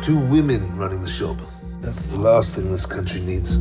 Two women running the shop. That's the last thing this country needs.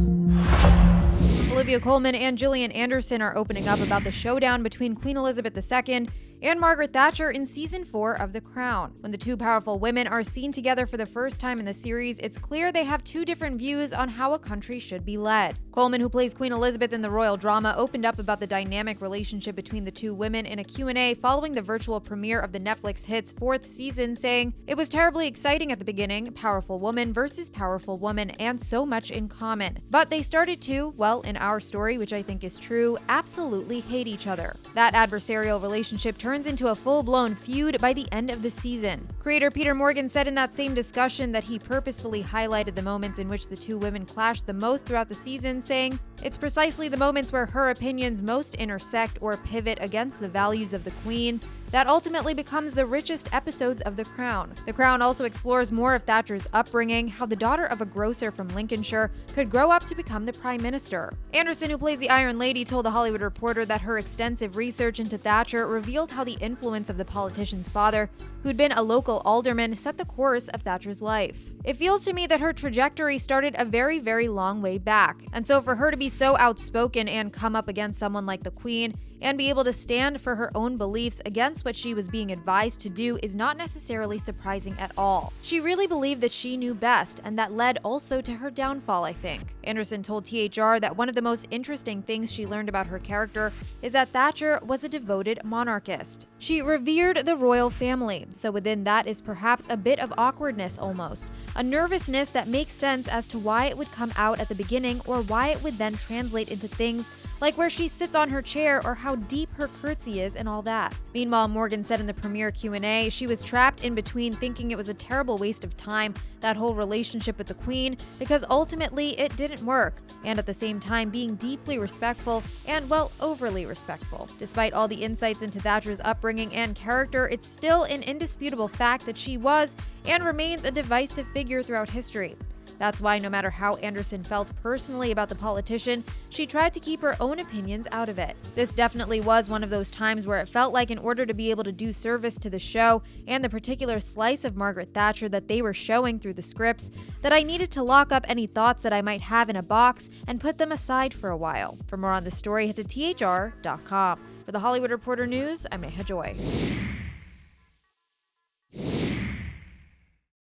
Olivia Colman and Gillian Anderson are opening up about the showdown between Queen Elizabeth II and Margaret Thatcher in Season 4 of The Crown. When the two powerful women are seen together for the first time in the series, it's clear they have two different views on how a country should be led. Colman, who plays Queen Elizabeth in the royal drama, opened up about the dynamic relationship between the two women in a Q&A following the virtual premiere of the Netflix hit's 4th season, saying, "It was terribly exciting at the beginning, powerful woman versus powerful woman, and so much in common. But they started to, well, in our story, which I think is true, absolutely hate each other. That adversarial relationship turns into a full-blown feud by the end of the season." Creator Peter Morgan said in that same discussion that he purposefully highlighted the moments in which the two women clashed the most throughout the season, saying, "It's precisely the moments where her opinions most intersect or pivot against the values of the Queen that ultimately becomes the richest episodes of The Crown." The Crown also explores more of Thatcher's upbringing, how the daughter of a grocer from Lincolnshire could grow up to become the Prime Minister. Anderson, who plays the Iron Lady, told The Hollywood Reporter that her extensive research into Thatcher revealed how the influence of the politician's father, who'd been a local alderman, set the course of Thatcher's life. "It feels to me that her trajectory started a very, very long way back. And so for her to be so outspoken and come up against someone like the Queen and be able to stand for her own beliefs against what she was being advised to do is not necessarily surprising at all. She really believed that she knew best, and that led also to her downfall, I think." Anderson told THR that one of the most interesting things she learned about her character is that Thatcher was a devoted monarchist. She revered the royal family, so within that is perhaps a bit of awkwardness almost, a nervousness that makes sense as to why it would come out at the beginning or why it would then translate into things like where she sits on her chair or how deep her curtsy is and all that. Meanwhile, Morgan said in the premiere Q&A she was trapped in between thinking it was a terrible waste of time, that whole relationship with the Queen, because ultimately it didn't work, and at the same time being deeply respectful and, well, overly respectful. Despite all the insights into Thatcher's upbringing and character, it's still an indisputable fact that she was and remains a divisive figure throughout history. That's why no matter how Anderson felt personally about the politician, she tried to keep her own opinions out of it. This definitely was one of those times where it felt like in order to be able to do service to the show and the particular slice of Margaret Thatcher that they were showing through the scripts, that I needed to lock up any thoughts that I might have in a box and put them aside for a while. For more on this story, head to THR.com. For The Hollywood Reporter News, I'm Neha Joy.